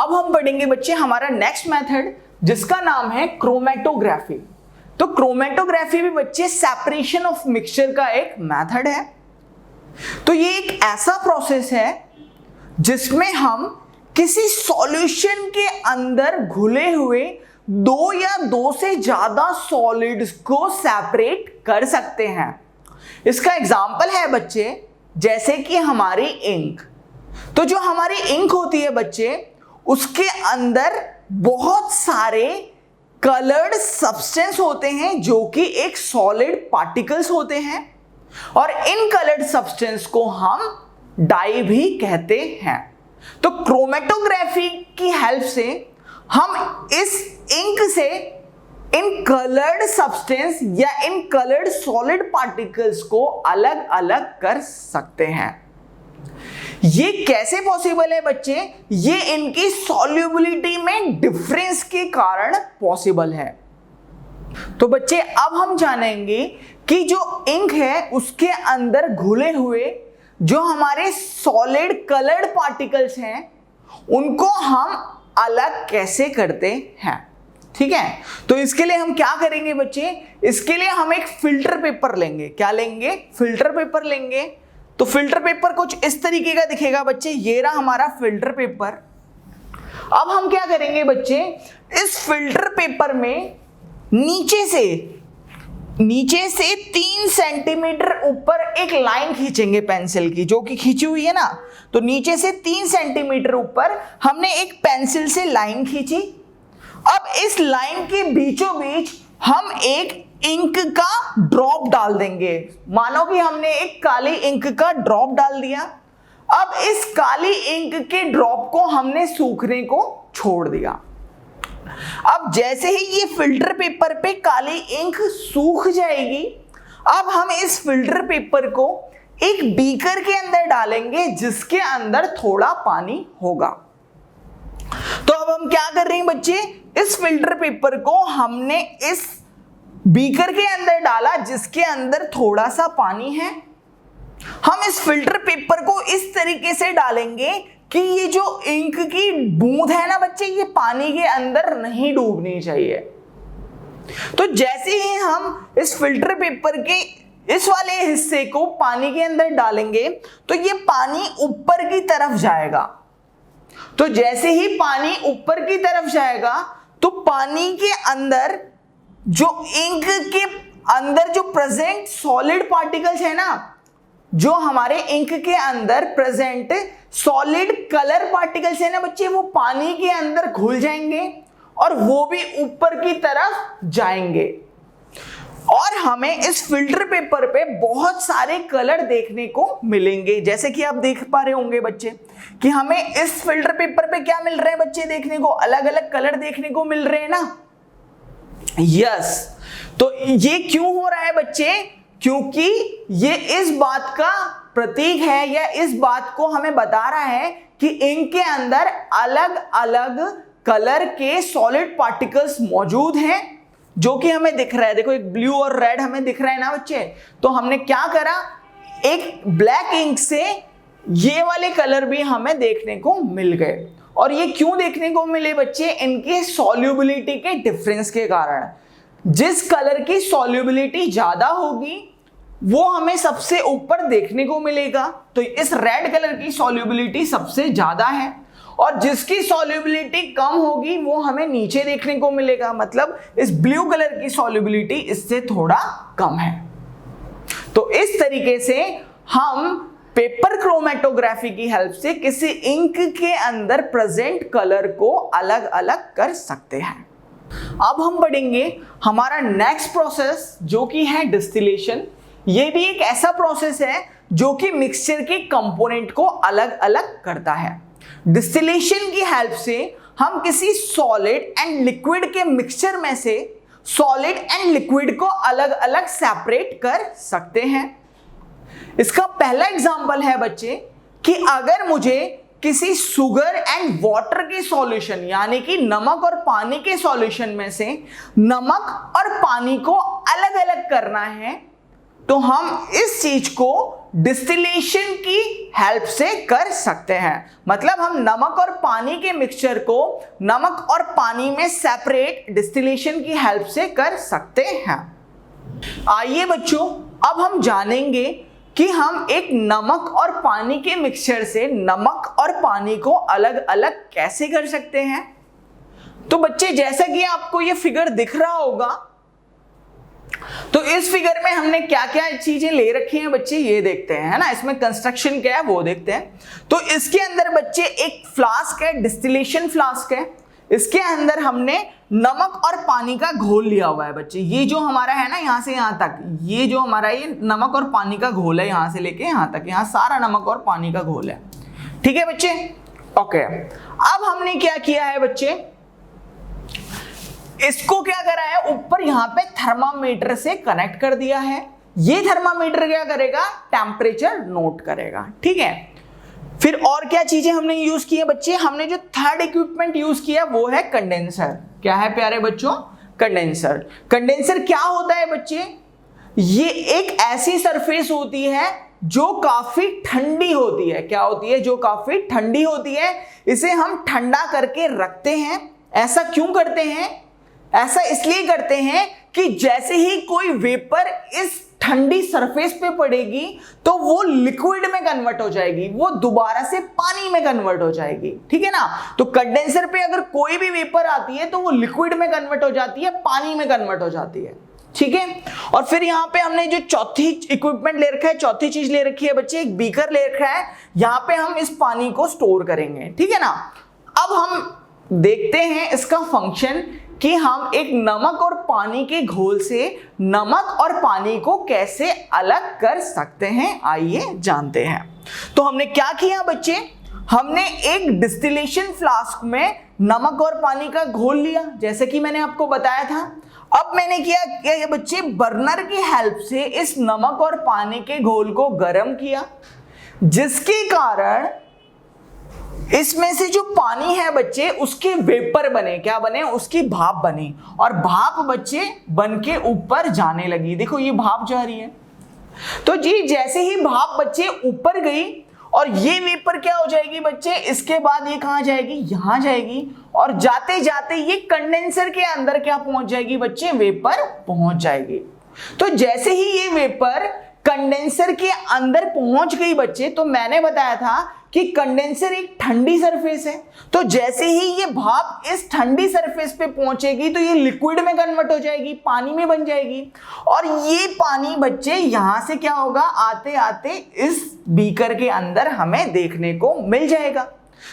अब हम पढ़ेंगे बच्चे हमारा नेक्स्ट मेथड जिसका नाम है क्रोमेटोग्राफी। तो क्रोमेटोग्राफी भी बच्चे सेपरेशन ऑफ मिक्सचर का एक मेथड है। तो ये एक ऐसा प्रोसेस है जिसमें हम किसी सॉल्यूशन के अंदर घुले हुए दो या दो से ज्यादा सॉलिड्स को सेपरेट कर सकते हैं। इसका एग्जांपल है बच्चे जैसे कि हमारी इंक। तो जो हमारी इंक होती है बच्चे उसके अंदर बहुत सारे कलर्ड सब्सटेंस होते हैं जो कि एक सॉलिड पार्टिकल्स होते हैं और इन कलर्ड सब्सटेंस को हम डाई भी कहते हैं। तो क्रोमेटोग्राफी की हेल्प से हम इस इंक से इन कलर्ड सब्सटेंस या इन कलर्ड सॉलिड पार्टिकल्स को अलग अलग कर सकते हैं। ये कैसे पॉसिबल है बच्चे? ये इनकी सॉल्युबिलिटी में डिफरेंस के कारण पॉसिबल है। तो बच्चे अब हम जानेंगे कि जो इंक है उसके अंदर घुले हुए जो हमारे सॉलिड कलर्ड पार्टिकल्स हैं उनको हम अलग कैसे करते हैं। ठीक है, तो इसके लिए हम क्या करेंगे बच्चे? इसके लिए हम एक फिल्टर पेपर लेंगे। क्या लेंगे? फिल्टर पेपर लेंगे। तो फिल्टर पेपर कुछ इस तरीके का दिखेगा बच्चे। ये रहा हमारा फिल्टर पेपर। अब हम क्या करेंगे बच्चे? इस फिल्टर पेपर में नीचे से 3 सेंटीमीटर ऊपर एक लाइन खींचेंगे पेंसिल की, जो कि खींची हुई है ना। तो नीचे से 3 सेंटीमीटर ऊपर हमने एक पेंसिल से लाइन खींची। अब इस लाइन के बीचों बीच हम एक इंक का ड्रॉप डाल देंगे। मानो कि हमने एक काली इंक का ड्रॉप डाल दिया। अब इस काली इंक के ड्रॉप को हमने सूखने को छोड़ दिया। अब जैसे ही ये फिल्टर पेपर पे काली इंक सूख जाएगी, अब हम इस फिल्टर पेपर को एक बीकर के अंदर डालेंगे जिसके अंदर थोड़ा पानी होगा। तो अब हम क्या कर रहे हैं बच्चे? इस फिल्टर पेपर को हमने इस बीकर के अंदर डाला जिसके अंदर थोड़ा सा पानी है। हम इस फिल्टर पेपर को इस तरीके से डालेंगे कि ये जो इंक की बूंद है ना बच्चे, ये पानी के अंदर नहीं डूबनी चाहिए। तो जैसे ही हम इस फिल्टर पेपर के इस वाले हिस्से को पानी के अंदर डालेंगे तो ये पानी ऊपर की तरफ जाएगा। तो जैसे ही पानी ऊपर की तरफ जाएगा तो पानी के अंदर जो इंक के अंदर जो प्रेजेंट सॉलिड पार्टिकल्स है ना, जो हमारे इंक के अंदर प्रेजेंट सॉलिड कलर पार्टिकल्स है ना बच्चे, वो पानी के अंदर घुल जाएंगे और वो भी ऊपर की तरफ जाएंगे। और हमें इस फिल्टर पेपर पे बहुत सारे कलर देखने को मिलेंगे। जैसे कि आप देख पा रहे होंगे बच्चे कि हमें इस फिल्टर पेपर पे क्या मिल रहे हैं बच्चे? देखने को अलग अलग कलर देखने को मिल रहे हैं ना। यस, तो ये क्यों हो रहा है बच्चे? क्योंकि ये इस बात का प्रतीक है या इस बात को हमें बता रहा है कि इंक के अंदर अलग अलग कलर के सॉलिड पार्टिकल्स मौजूद हैं जो कि हमें दिख रहा है। देखो एक ब्लू और रेड हमें दिख रहा है ना बच्चे। तो हमने क्या करा, एक ब्लैक इंक से ये वाले कलर भी हमें देखने को मिल गए। और ये क्यों देखने को मिले बच्चे? इनके सॉल्युबिलिटी के डिफरेंस के कारण। जिस कलर की सॉल्युबिलिटी ज्यादा होगी वो हमें सबसे ऊपर देखने को मिलेगा। तो इस रेड कलर की सॉल्युबिलिटी सबसे ज्यादा है और जिसकी सॉल्युबिलिटी कम होगी वो हमें नीचे देखने को मिलेगा। मतलब इस ब्लू कलर की सॉल्युबिलिटी इससे थोड़ा कम है। तो इस तरीके से हम पेपर क्रोमेटोग्राफी की हेल्प से किसी इंक के अंदर प्रेजेंट कलर को अलग अलग कर सकते हैं। अब हम पढ़ेंगे हमारा नेक्स्ट प्रोसेस जो कि है डिस्टिलेशन। ये भी एक ऐसा प्रोसेस है जो कि मिक्सचर के कंपोनेंट को अलग अलग करता है। डिस्टिलेशन की हेल्प से हम किसी सॉलिड एंड लिक्विड के मिक्सचर में से सॉलिड एंड लिक्विड को अलग अलग सेपरेट कर सकते हैं। इसका पहला एग्जांपल है बच्चे कि अगर मुझे किसी शुगर एंड वाटर के सॉल्यूशन यानी कि नमक और पानी के सॉल्यूशन में से नमक और पानी को अलग अलग करना है तो हम इस चीज को डिस्टिलेशन की हेल्प से कर सकते हैं। मतलब हम नमक और पानी के मिक्सचर को नमक और पानी में सेपरेट डिस्टिलेशन की हेल्प से कर सकते हैं। आइए बच्चों, अब हम जानेंगे कि हम एक नमक और पानी के मिक्सचर से नमक और पानी को अलग अलग कैसे कर सकते हैं। तो बच्चे, जैसा कि आपको ये फिगर दिख रहा होगा, तो इस फिगर में हमने क्या क्या चीजें ले रखी हैं बच्चे, ये देखते हैं, है ना। इसमें कंस्ट्रक्शन क्या है वो देखते हैं। तो इसके अंदर बच्चे एक फ्लास्क है, डिस्टिलेशन फ्लास्क है। इसके अंदर हमने नमक और पानी का घोल लिया हुआ है बच्चे। ये जो हमारा है ना, यहां से यहां तक, ये जो हमारा ये नमक और पानी का घोल है, यहां से लेके यहां तक, यहां सारा नमक और पानी का घोल है। ठीक है बच्चे, ओके। अब हमने क्या किया है बच्चे, इसको क्या करा है, ऊपर यहां पे थर्मामीटर से कनेक्ट कर दिया है। ये थर्मामीटर क्या करेगा, टेम्परेचर नोट करेगा। ठीक है, फिर और क्या चीजें हमने यूज की है बच्चे, हमने जो थर्ड इक्विपमेंट यूज किया वो है कंडेंसर। क्या है प्यारे बच्चों, कंडेंसर। कंडेंसर क्या होता है बच्चे, ये एक ऐसी सरफेस होती है जो काफी ठंडी होती है। क्या होती है, जो काफी ठंडी होती है। इसे हम ठंडा करके रखते हैं। ऐसा क्यों करते हैं, ऐसा इसलिए करते हैं कि जैसे ही कोई वेपर इस ठंडी सरफेस पे पड़ेगी तो वो लिक्विड में कन्वर्ट हो जाएगी, वो दोबारा से पानी में कन्वर्ट हो जाएगी। ठीक है ना। तो कंडेंसर पे अगर कोई भी वेपर आती है तो वो लिक्विड में कन्वर्ट हो जाती है, पानी में कन्वर्ट हो जाती है। ठीक है, और फिर यहां पे हमने जो चौथी इक्विपमेंट ले रखा है, चौथी चीज ले रखी है बच्चे, एक बीकर ले रखा है। यहां पे हम इस पानी को स्टोर करेंगे। ठीक है ना। अब हम देखते हैं इसका फंक्शन कि हम एक नमक और पानी के घोल से नमक और पानी को कैसे अलग कर सकते हैं। आइए जानते हैं। तो हमने क्या किया बच्चे, हमने एक डिस्टिलेशन फ्लास्क में नमक और पानी का घोल लिया, जैसे कि मैंने आपको बताया था। अब मैंने क्या बच्चे, बर्नर की हेल्प से इस नमक और पानी के घोल को गर्म किया, जिसके कारण इसमें से जो पानी है बच्चे, उसके वेपर बने। क्या बने, उसकी भाप बनी, और भाप बच्चे बन के ऊपर जाने लगी। देखो ये भाप जा रही है। तो जी जैसे ही भाप बच्चे ऊपर गई और ये वेपर क्या हो जाएगी बच्चे, इसके बाद ये कहां जाएगी, यहां जाएगी, और जाते जाते ये कंडेंसर के अंदर क्या पहुंच जाएगी बच्चे, वेपर पहुंच जाएगी। तो जैसे ही ये वेपर कंडेंसर के अंदर पहुंच गई बच्चे, तो मैंने बताया था कि कंडेंसर एक ठंडी सरफेस है। तो जैसे ही ये भाप इस ठंडी सरफेस पे पहुंचेगी तो ये लिक्विड में कन्वर्ट हो जाएगी, पानी में बन जाएगी, और ये पानी बच्चे यहां से क्या होगा, आते आते इस बीकर के अंदर हमें देखने को मिल जाएगा।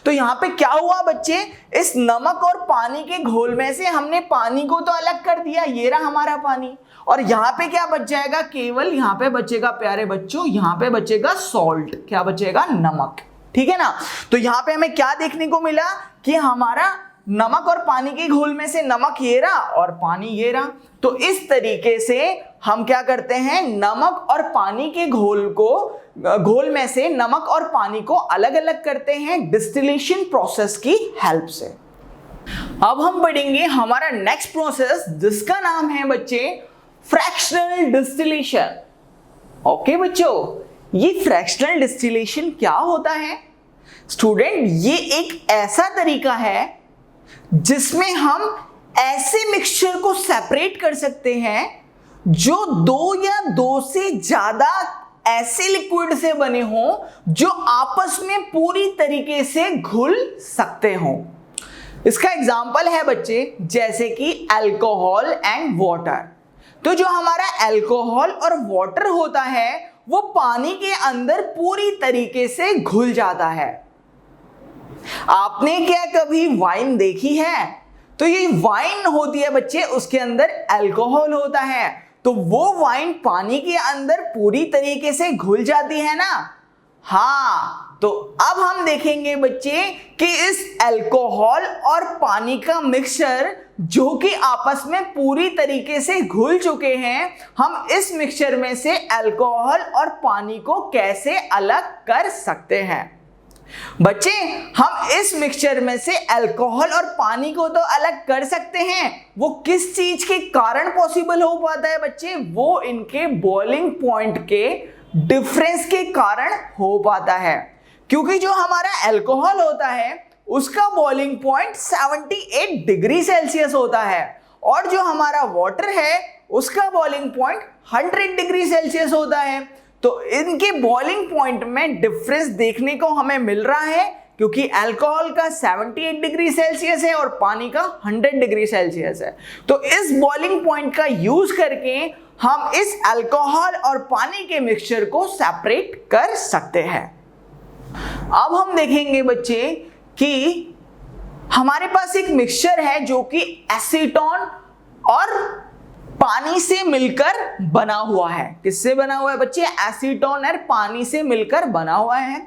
तो यहां पे क्या हुआ बच्चे, इस नमक और पानी के घोल में से हमने पानी को तो अलग कर दिया, ये रहा हमारा पानी, और यहां पे क्या बच जाएगा, केवल यहां पे बचेगा प्यारे बच्चों, यहां पे बचेगा सॉल्ट। क्या बचेगा, नमक। ठीक है ना। तो यहां पे हमें क्या देखने को मिला कि हमारा नमक और पानी के घोल में से नमक ये रहा और पानी ये रहा। तो इस तरीके से हम क्या करते हैं, नमक और पानी के घोल में से नमक और पानी को अलग अलग करते हैं डिस्टिलेशन प्रोसेस की हेल्प से। अब हम पढ़ेंगे हमारा नेक्स्ट प्रोसेस, जिसका नाम है बच्चे फ्रैक्शनल डिस्टिलेशन। ओके बच्चों, ये फ्रैक्शनल डिस्टिलेशन क्या होता है स्टूडेंट, ये एक ऐसा तरीका है जिसमें हम ऐसे मिक्सचर को सेपरेट कर सकते हैं जो दो या दो से ज्यादा ऐसे लिक्विड से बने हों जो आपस में पूरी तरीके से घुल सकते हों। इसका एग्जाम्पल है बच्चे, जैसे कि अल्कोहल एंड वाटर। तो जो हमारा अल्कोहल और वाटर होता है वो पानी के अंदर पूरी तरीके से घुल जाता है। आपने क्या कभी वाइन देखी है, तो ये वाइन होती है बच्चे, उसके अंदर अल्कोहल होता है, तो वो वाइन पानी के अंदर पूरी तरीके से घुल जाती है ना। हाँ, तो अब हम देखेंगे बच्चे कि इस अल्कोहल और पानी का मिक्सचर जो कि आपस में पूरी तरीके से घुल चुके हैं, हम इस मिक्सचर में से अल्कोहल और पानी को कैसे अलग कर सकते हैं। बच्चे, हम इस मिक्सचर में से अल्कोहल और पानी को तो अलग कर सकते हैं, वो किस चीज के कारण पॉसिबल हो पाता है बच्चे, वो इनके बॉइलिंग पॉइंट के डिफरेंस के कारण हो पाता है, क्योंकि जो हमारा अल्कोहल होता है उसका बॉइलिंग पॉइंट 78 डिग्री सेल्सियस होता है और जो हमारा वाटर है उसका बॉइलिंग पॉइंट 100 डिग्री सेल्सियस होता है। तो इनके बॉइलिंग पॉइंट में डिफरेंस देखने को हमें मिल रहा है, क्योंकि अल्कोहल का 78 डिग्री सेल्सियस है और पानी का 100 डिग्री सेल्सियस है। तो इस बॉइलिंग पॉइंट का यूज करके हम इस अल्कोहल और पानी के मिक्सचर को सेपरेट कर सकते हैं। अब हम देखेंगे बच्चे कि हमारे पास एक मिक्सचर है जो कि एसीटोन और पानी से मिलकर बना हुआ है। किससे बना हुआ है बच्चे? एसीटोन और पानी से मिलकर बना हुआ है।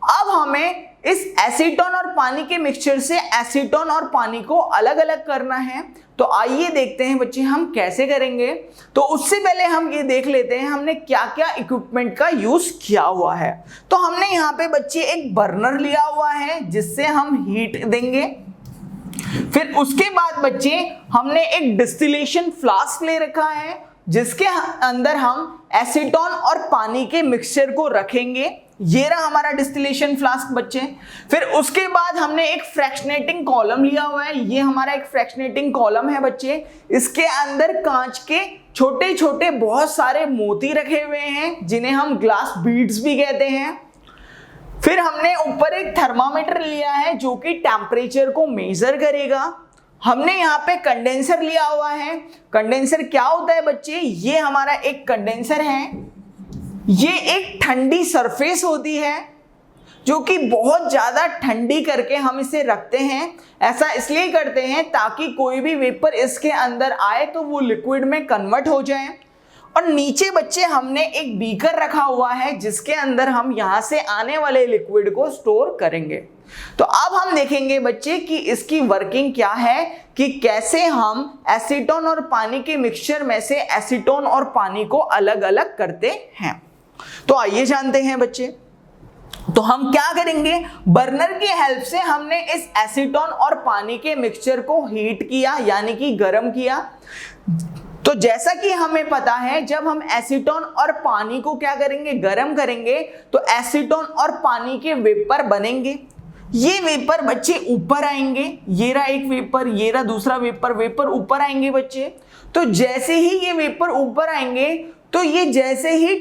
अब हमें इस एसीटोन और पानी के मिक्सचर से एसीटोन और पानी को अलग अलग करना है। तो आइए देखते हैं बच्चे हम कैसे करेंगे। तो उससे पहले हम ये देख लेते हैं हमने क्या क्या इक्विपमेंट का यूज किया हुआ है। तो हमने यहाँ पे बच्चे एक बर्नर लिया हुआ है जिससे हम हीट देंगे। फिर उसके बाद बच्चे हमने एक डिस्टिलेशन फ्लास्क ले रखा है जिसके अंदर हम एसीटोन और पानी के मिक्सचर को रखेंगे। ये रहा हमारा डिस्टिलेशन फ्लास्क बच्चे। फिर उसके बाद हमने एक फ्रैक्शनेटिंग कॉलम लिया हुआ है। ये हमारा एक फ्रैक्शनेटिंग कॉलम है बच्चे। इसके अंदर कांच के छोटे छोटे बहुत सारे मोती रखे हुए हैं जिन्हें हम ग्लास बीड्स भी कहते हैं। फिर हमने ऊपर एक थर्मामीटर लिया है जो कि टेम्परेचर को मेजर करेगा। हमने यहाँ पे कंडेंसर लिया हुआ है। कंडेंसर क्या होता है बच्चे? ये हमारा एक कंडेंसर है। ये एक ठंडी सरफेस होती है जो कि बहुत ज़्यादा ठंडी करके हम इसे रखते हैं। ऐसा इसलिए करते हैं ताकि कोई भी वेपर इसके अंदर आए तो वो लिक्विड में कन्वर्ट हो जाए। और नीचे बच्चे हमने एक बीकर रखा हुआ है जिसके अंदर हम यहाँ से आने वाले लिक्विड को स्टोर करेंगे। तो अब हम देखेंगे बच्चे कि इसकी वर्किंग क्या है, कि कैसे हम एसीटोन और पानी के मिक्सचर में से एसीटोन और पानी को अलग अलग करते हैं। तो आइए जानते हैं बच्चे। तो हम क्या करेंगे, बर्नर की हेल्प से हमने इस एसीटोन और पानी के मिक्सचर को हीट किया यानी कि गर्म किया। तो जैसा कि हमें पता है जब हम एसीटोन और पानी को क्या करेंगे, गर्म करेंगे, तो एसीटोन और पानी के वेपर बनेंगे। ये वेपर बच्चे ऊपर आएंगे। ये रहा एक वेपर, ये रहा दूसरा वेपर। वेपर ऊपर आएंगे बच्चे। तो जैसे ही ये वेपर ऊपर आएंगे तो ये जैसे ही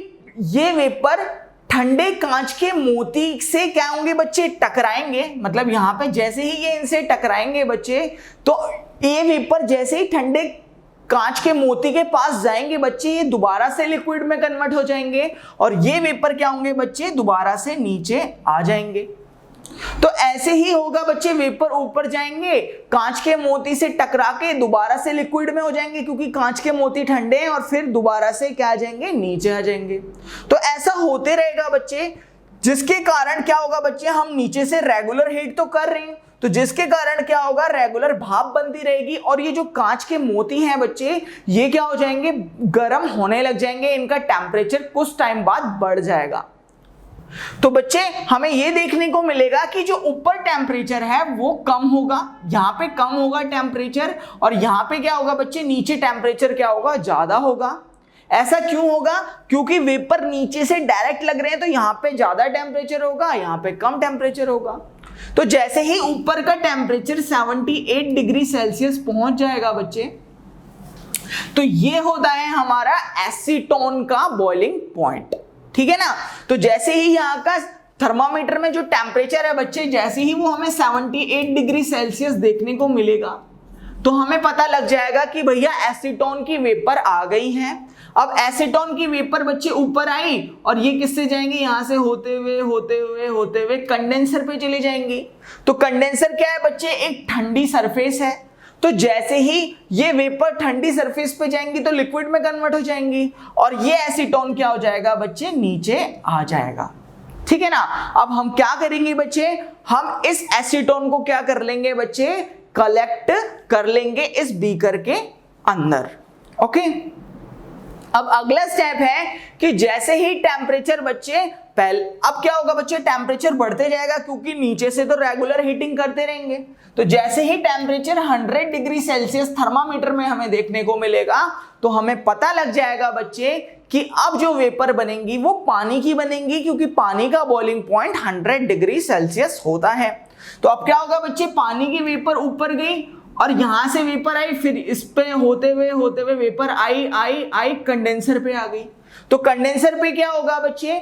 ये वेपर ठंडे कांच के मोती से क्या होंगे बच्चे, टकराएंगे। मतलब यहाँ पे जैसे ही ये इनसे टकराएंगे बच्चे तो ये वेपर जैसे ही ठंडे कांच के मोती के पास जाएंगे बच्चे, ये दोबारा से लिक्विड में कन्वर्ट हो जाएंगे और ये वेपर क्या होंगे बच्चे, दोबारा से नीचे आ जाएंगे। तो ऐसे ही होगा बच्चे, वेपर ऊपर जाएंगे, कांच के मोती से टकरा के दोबारा से लिक्विड में हो जाएंगे क्योंकि कांच के मोती ठंडे हैं, और फिर दोबारा से क्या आ जाएंगे, नीचे आ जाएंगे। तो ऐसा होते रहेगा बच्चे, जिसके कारण क्या होगा बच्चे, हम नीचे से रेगुलर हीट तो कर रहे हैं, तो जिसके कारण क्या होगा, रेगुलर भाप बनती रहेगी और ये जो कांच के मोती हैं बच्चे, ये क्या हो जाएंगे, गर्म होने लग जाएंगे। इनका टेम्परेचर कुछ टाइम बाद बढ़ जाएगा। तो बच्चे हमें ये देखने को मिलेगा कि जो ऊपर टेम्परेचर है वो कम होगा, यहाँ पे कम होगा टेम्परेचर, और यहाँ पे क्या होगा बच्चे, नीचे टेम्परेचर क्या होगा, ज्यादा होगा। ऐसा क्यों होगा, क्योंकि वेपर नीचे से डायरेक्ट लग रहे हैं, तो यहाँ पे ज्यादा टेम्परेचर होगा, यहाँ पे कम टेम्परेचर होगा। तो जैसे ही ऊपर का टेम्परेचर 78 डिग्री सेल्सियस पहुंच जाएगा बच्चे, तो ये होता है हमारा एसीटोन का बॉइलिंग पॉइंट। ठीक है ना। तो जैसे ही यहाँ का थर्मामीटर में जो टेम्परेचर है बच्चे, जैसे ही वो हमें 78 डिग्री सेल्सियस देखने को मिलेगा, तो हमें पता लग जाएगा कि भैया एसीटोन की वेपर आ गई है। अब एसीटोन की वेपर बच्चे ऊपर आई और ये किससे जाएंगे, यहाँ से होते हुए होते हुए होते हुए कंडेंसर पे चले जाएंगे। तो कंडेंसर क्या है बच्चे, एक ठंडी सरफेस है। तो जैसे ही ये वेपर ठंडी सरफेस पे जाएंगी तो लिक्विड में कन्वर्ट हो जाएंगी और ये एसीटोन क्या हो जाएगा बच्चे, नीचे आ जाएगा। ठीक है ना। अब हम क्या करेंगे बच्चे, हम इस एसीटोन को क्या कर लेंगे बच्चे, कलेक्ट कर लेंगे इस बीकर के अंदर। ओके। अब अगला स्टेप है कि जैसे ही टेम्परेचर बच्चे अब क्या होगा बच्चे, टेम्परेचर बढ़ते जाएगा क्योंकि नीचे से तो रेगुलर हीटिंग करते रहेंगे। तो जैसे ही टेम्परेचर 100 डिग्री सेल्सियस थर्मामीटर में हमें देखने को मिलेगा, तो हमें पता लग जाएगा बच्चे कि अब जो वेपर बनेंगी वो पानी की बनेंगी, क्योंकि पानी का बॉइलिंग पॉइंट 100 डिग्री सेल्सियस होता है। तो अब क्या होगा बच्चे, पानी की वेपर ऊपर गई और यहां से वेपर आई, फिर इस पे होते हुए वेपर आई कंडेंसर पे आ गई। तो कंडेंसर पे क्या होगा बच्चे,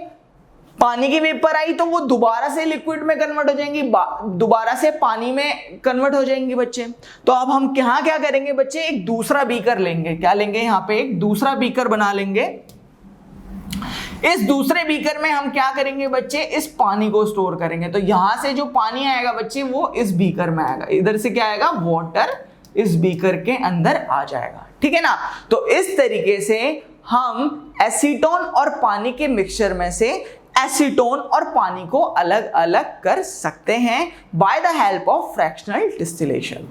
पानी की वेपर आई तो वो दोबारा से लिक्विड में कन्वर्ट हो जाएंगी, दोबारा से पानी में कन्वर्ट हो जाएंगी बच्चे। तो अब हम यहाँ क्या करेंगे बच्चे, एक दूसरा बीकर लेंगे। क्या लेंगे, यहाँ पे एक दूसरा बीकर बना लेंगे। इस दूसरे बीकर में हम क्या करेंगे बच्चे, इस पानी को स्टोर करेंगे। तो यहां से जो पानी आएगा बच्चे वो इस बीकर में आएगा, इधर से क्या आएगा, वाटर इस बीकर के अंदर आ जाएगा, ठीक है ना। तो इस तरीके से हम एसीटोन और पानी के मिक्सचर में से एसीटोन और पानी को अलग अलग कर सकते हैं by the help of fractional distillation.